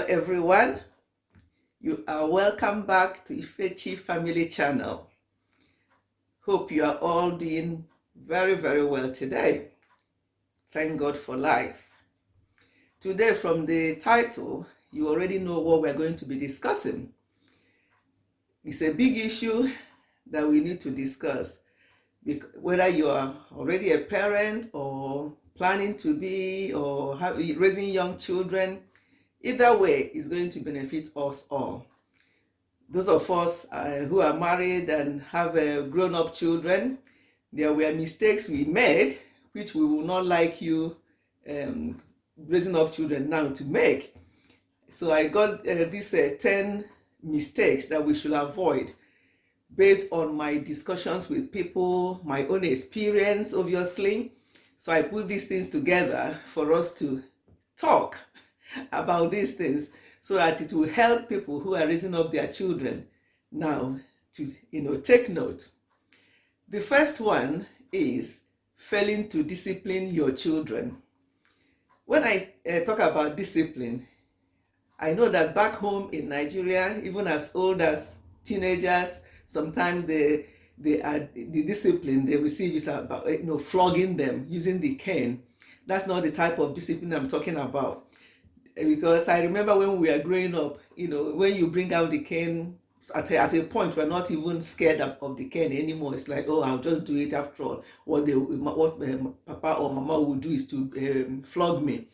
everyone. You are welcome back to Ifechi Family Channel. Hope you are all doing very, very well today. Thank God for life. Today, from the title, you already know what we're going to be discussing. It's a big issue that we need to discuss. Whether you are already a parent or planning to be or raising young children, either way, it's going to benefit us all. Those of us who are married and have grown-up children, there were mistakes we made, which we will not like you raising up children now to make. So I got these 10 mistakes that we should avoid based on my discussions with people, my own experience, obviously. So I put these things together for us to talk about these things so that it will help people who are raising up their children now to take note. The first one is failing to discipline your children. When I talk about discipline, I know that back home in Nigeria, even as old as teenagers, sometimes the discipline they receive is about flogging them using the cane. That's not the type of discipline I'm talking about. Because I remember when we were growing up, when you bring out the cane, at a point we're not even scared of the cane anymore. It's like, oh, I'll just do it after all. What Papa or Mama will do is to flog me.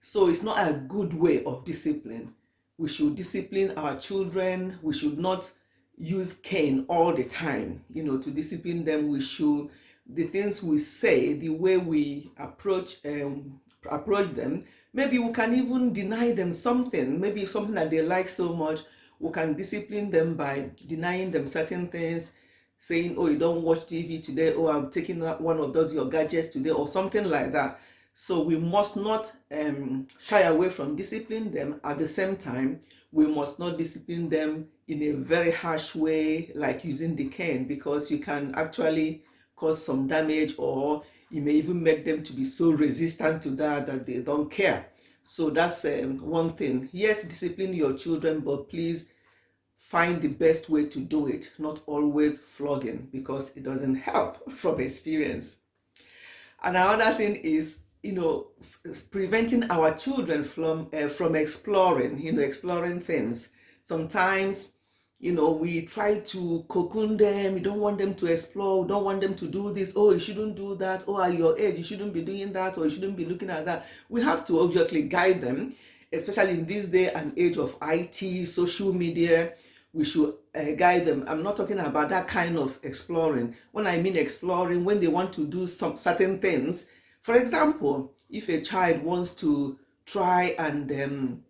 So it's not a good way of discipline. We should discipline our children. We should not use cane all the time. To discipline them, the things we say, the way we approach them, maybe we can even deny them something, maybe something that they like so much. We can discipline them by denying them certain things, saying, oh, you don't watch TV today, or I'm taking one of those your gadgets today, or something like that. So we must not shy away from disciplining them. At the same time, we must not discipline them in a very harsh way, like using the cane, because you can actually cause some damage, or you may even make them to be so resistant to that they don't care. So that's one thing. Yes, discipline your children, but please find the best way to do it, not always flogging, because it doesn't help from experience. And another thing is, preventing our children from exploring things. Sometimes, we try to cocoon them. We don't want them to explore. We don't want them to do this. Oh, you shouldn't do that. Oh, at your age, you shouldn't be doing that, or you shouldn't be looking at that. We have to obviously guide them, especially in this day and age of IT, social media. We should guide them. I'm not talking about that kind of exploring. When I mean exploring, when they want to do some certain things. For example, if a child wants to try and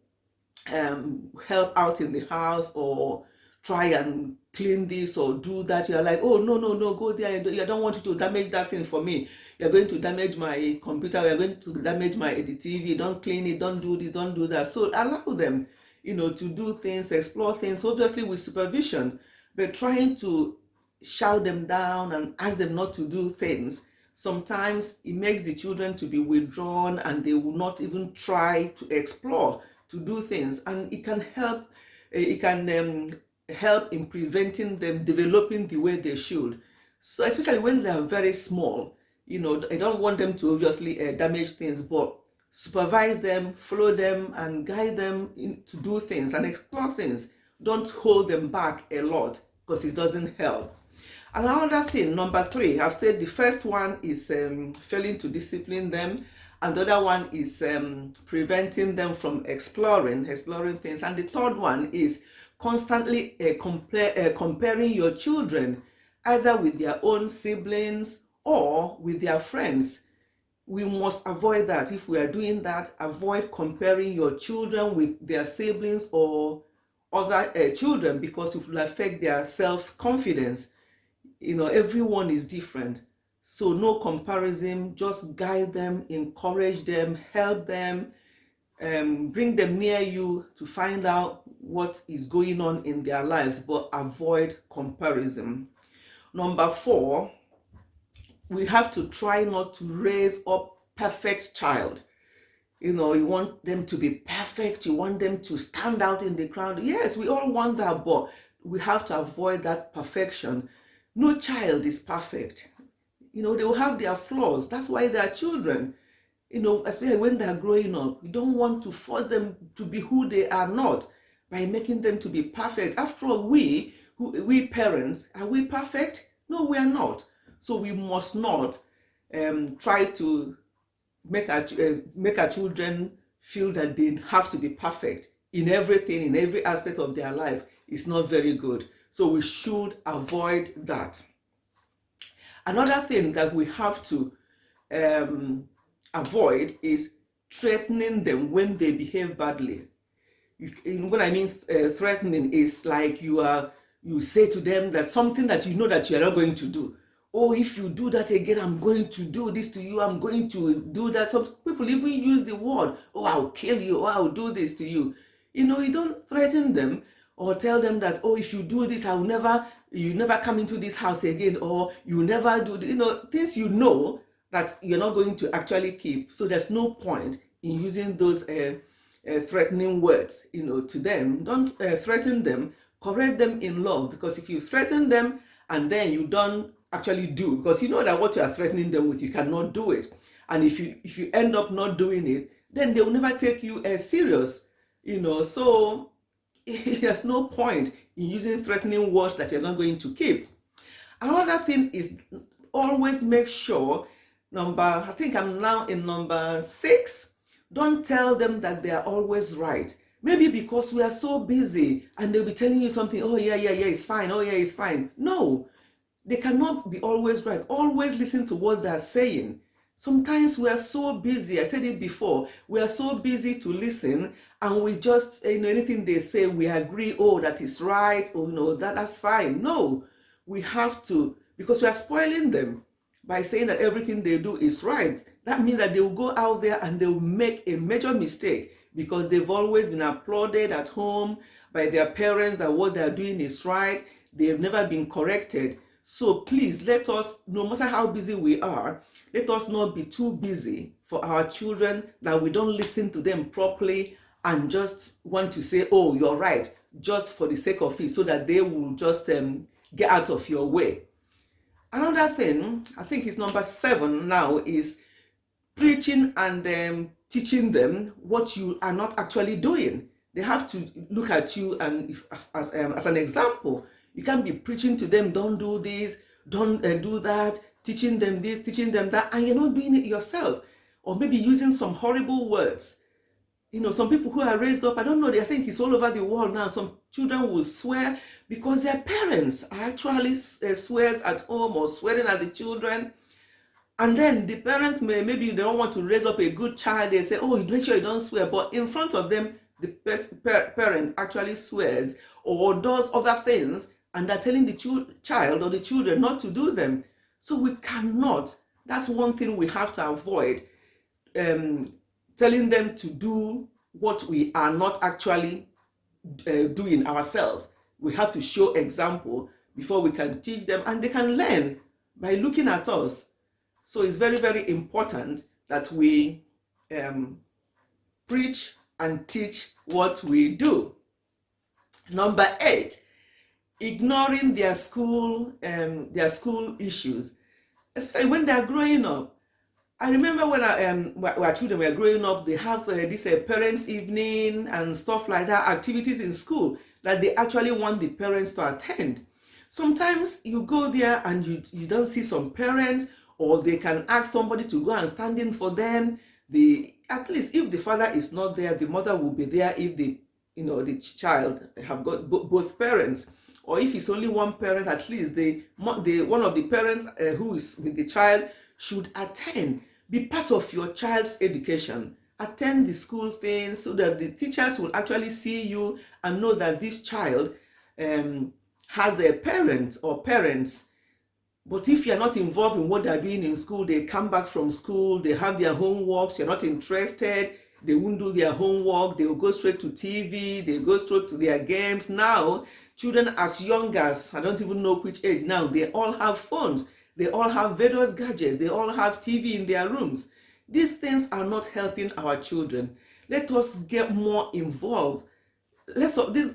help out in the house, or try and clean this or do that, you're like, oh, no, go there. I don't want you to damage that thing for me. You're going to damage my computer. You're going to damage my TV. Don't clean it. Don't do this. Don't do that. So allow them, to do things, explore things, obviously with supervision, but trying to shout them down and ask them not to do things, sometimes it makes the children to be withdrawn, and they will not even try to explore, to do things. And it can help help in preventing them developing the way they should. So especially when they are very small, I don't want them to obviously damage things, but supervise them, follow them, and guide them to do things and explore things. Don't hold them back a lot, because it doesn't help. Another thing, number 3, I've said the first one is failing to discipline them, and the other one is preventing them from exploring things, and the third one is constantly comparing your children either with their own siblings or with their friends. We must avoid that. If we are doing that, avoid comparing your children with their siblings or other children, because it will affect their self-confidence. Everyone is different. So no comparison, just guide them, encourage them, help them, bring them near you to find out what is going on in their lives, but avoid comparison. Number 4, we have to try not to raise up perfect child. You want them to be perfect. You want them to stand out in the crowd. Yes, we all want that, but we have to avoid that perfection. No child is perfect. They will have their flaws. That's why they are children. Especially when they're growing up. You don't want to force them to be who they are not by making them to be perfect. After all, we parents, are we perfect? No, we are not. So we must not try to make our children feel that they have to be perfect in everything, in every aspect of their life. It's not very good. So we should avoid that. Another thing that we have to avoid is threatening them when they behave badly. What I mean threatening is like you say to them that something that you know that you are not going to do. Oh, if you do that again, I'm going to do this to you. I'm going to do that. Some people even use the word, oh, I'll kill you, or I'll do this to you. You don't threaten them or tell them that, oh, if you do this, you never come into this house again, or you never do, things that you're not going to actually keep. So there's no point in using those threatening words, to them. Don't threaten them. Correct them in love, because if you threaten them and then you don't actually do, because you know that what you are threatening them with, you cannot do it, and if you end up not doing it, then they will never take you as serious. So there's no point in using threatening words that you're not going to keep. Another thing is always make sure, I think I'm now in number 6, don't tell them that they are always right. Maybe because we are so busy and they'll be telling you something, oh yeah, it's fine, oh yeah, it's fine. No, they cannot be always right. Always listen to what they're saying. Sometimes we are so busy, I said it before, we are so busy to listen, and we just, anything they say, we agree, oh, that is right, oh, that's fine. No, we have to, because we are spoiling them by saying that everything they do is right. That means that they will go out there and they will make a major mistake, because they've always been applauded at home by their parents that what they're doing is right. They've never been corrected. So please, let us, no matter how busy we are, let us not be too busy for our children that we don't listen to them properly and just want to say, oh, you're right, just for the sake of it, so that they will just get out of your way. Another thing, I think it's number 7 now, is preaching and teaching them what you are not actually doing. They have to look at you and as an example. You can't be preaching to them, don't do this, don't do that, teaching them this, teaching them that, and you're not doing it yourself. Or maybe using some horrible words. Some people who are raised up, I don't know, I think it's all over the world now, some children will swear because their parents actually swears at home or swearing at the children. And then the parents maybe they don't want to raise up a good child. They say, oh, make sure you don't swear. But in front of them, the parent actually swears or does other things, and they're telling the child or the children not to do them. So we cannot. That's one thing we have to avoid, telling them to do what we are not actually doing ourselves. We have to show example before we can teach them, and they can learn by looking at us. So it's very, very important that we preach and teach what we do. Number 8, ignoring their school issues, especially when they are growing up. I remember when our children were growing up, they have this parents' evening and stuff like that, activities in school that they actually want the parents to attend. Sometimes you go there and you don't see some parents, or they can ask somebody to go and stand in for them. At least if the father is not there, the mother will be there if the child have got both parents. Or if it's only one parent, at least one of the parents who is with the child should attend. Be part of your child's education. Attend the school things so that the teachers will actually see you and know that this child has a parent or parents. But if you're not involved in what they're doing in school, they come back from school, they have their homeworks, you're not interested, they won't do their homework, they will go straight to TV, they go straight to their games. Now, children as young as, I don't even know which age now, they all have phones, they all have various gadgets, they all have TV in their rooms. These things are not helping our children. Let us get more involved. I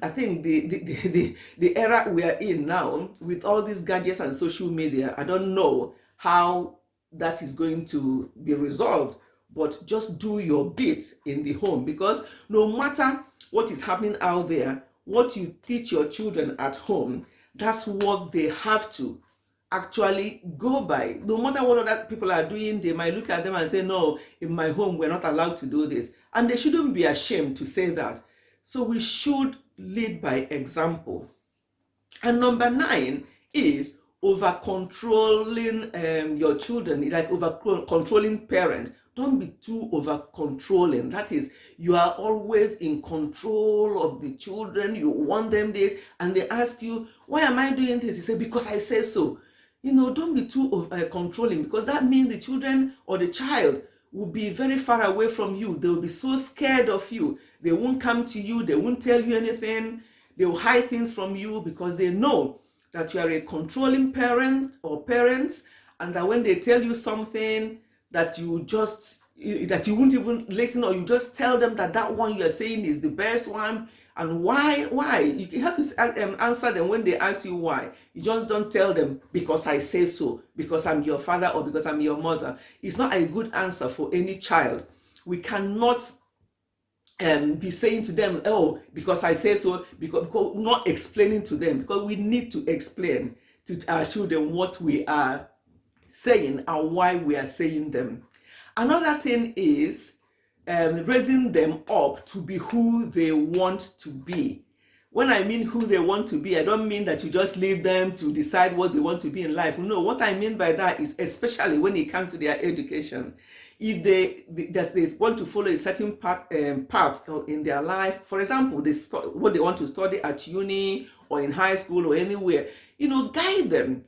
think the era we are in now, with all these gadgets and social media, I don't know how that is going to be resolved, but just do your bit in the home, because no matter what is happening out there, what you teach your children at home, that's what they have to actually go by. No matter what other people are doing, they might look at them and say, no, in my home we're not allowed to do this, and they shouldn't be ashamed to say that. So we should lead by example. And number 9 is over controlling your children, like over controlling parents. Don't be too over controlling. That is, you are always in control of the children. You want them this, and they ask you, why am I doing this? You say, because I say so. Don't be too controlling, because that means the children or the child will be very far away from you. They will be so scared of you. They won't come to you. They won't tell you anything. They will hide things from you, because they know that you are a controlling parent or parents, and that when they tell you something, that you won't even listen, or you just tell them that one you are saying is the best one. And why? You have to answer them when they ask you why. You just don't tell them, because I say so, because I'm your father, or because I'm your mother. It's not a good answer for any child. We cannot be saying to them, oh, because I say so, because not explaining to them, because we need to explain to our children what we are saying and why we are saying them. Another thing is raising them up to be who they want to be. When I mean who they want to be, I don't mean that you just leave them to decide what they want to be in life. No, what I mean by that is, especially when it comes to their education, if they want to follow a certain path in their life, for example, what they want to study at uni or in high school or anywhere, guide them.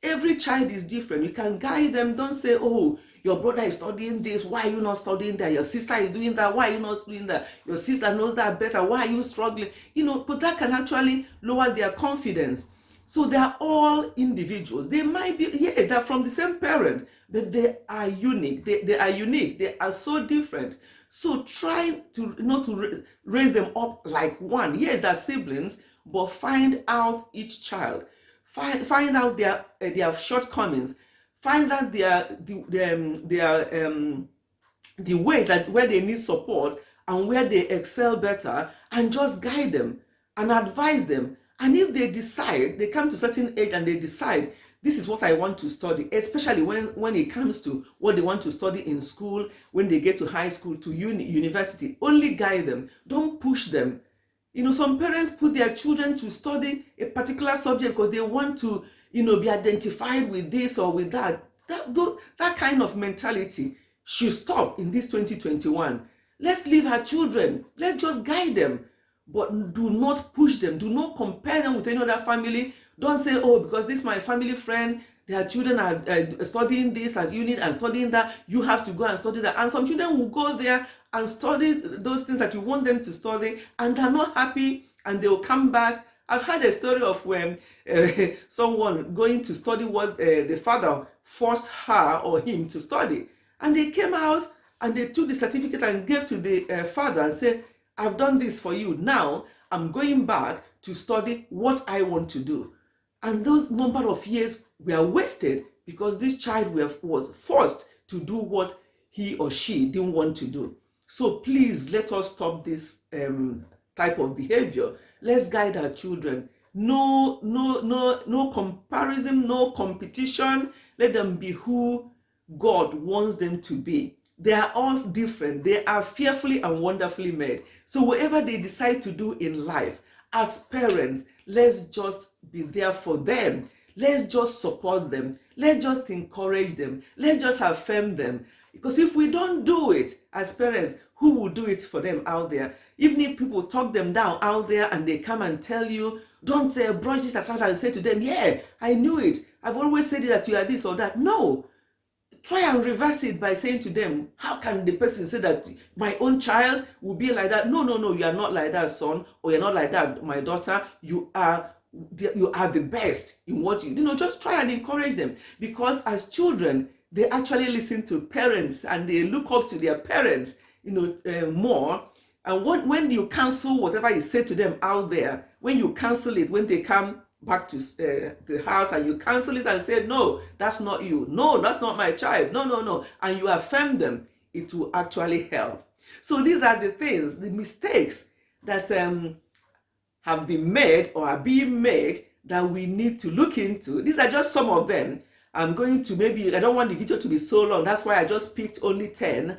Every child is different. You can guide them. Don't say, oh, your brother is studying this, why are you not studying that? Your sister is doing that, why are you not doing that? Your sister knows that better, why are you struggling? But that can actually lower their confidence. So they are all individuals. They might be, yes, they're from the same parent, but they are unique. They are unique. They are so different. So try to not to raise them up like one. Yes, they're siblings, but find out each child. Find out their shortcomings. Find out the way that where they need support and where they excel better, and just guide them and advise them. And if they decide, they come to a certain age and they decide, this is what I want to study, especially when it comes to what they want to study in school, when they get to high school, to university, only guide them. Don't push them. Some parents put their children to study a particular subject because they want to, be identified with this or with that. That kind of mentality should stop in this 2021. Let's leave our children. Let's just guide them. But do not push them. Do not compare them with any other family. Don't say, oh, because this is my family friend, their children are studying this at uni and studying that, you have to go and study that. And some children will go there and study those things that you want them to study, and they're not happy, and they will come back. I've heard a story of when someone going to study what the father forced her or him to study, and they came out and they took the certificate and gave to the father and said, I've done this for you. Now I'm going back to study what I want to do. And those number of years were wasted because this child was forced to do what he or she didn't want to do. So please, let us stop this type of behavior. Let's guide our children. No comparison, no competition. Let them be who God wants them to be. They are all different. They are fearfully and wonderfully made. So whatever they decide to do in life, as parents, let's just be there for them. Let's just support them. Let's just encourage them. Let's just affirm them. Because if we don't do it as parents, who will do it for them out there? Even if people talk them down out there and they come and tell you, don't brush this aside and say to them, yeah, I knew it. I've always said that you are this or that. No. Try and reverse it by saying to them, how can the person say that my own child will be like that? No, you are not like that, son, or you're not like that, my daughter. You are the best in what you just try and encourage them, because as children, they actually listen to parents and they look up to their parents, more. And when you cancel whatever you say to them out there, when you cancel it, when they come back to the house and you cancel it and say, no, that's not you. No, that's not my child. No, no, no. And you affirm them, it will actually help. So these are the things, the mistakes that have been made or are being made that we need to look into. These are just some of them. I'm going to I don't want the video to be so long. That's why I just picked only 10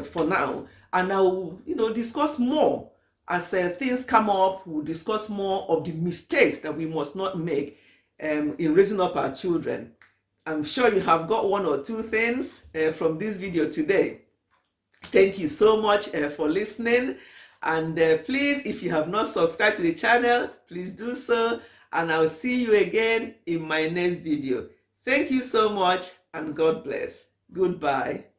for now. And I will, discuss more as things come up. We'll discuss more of the mistakes that we must not make in raising up our children. I'm sure you have got one or two things from this video today. Thank you so much for listening. And please, if you have not subscribed to the channel, please do so. And I'll see you again in my next video. Thank you so much and God bless. Goodbye.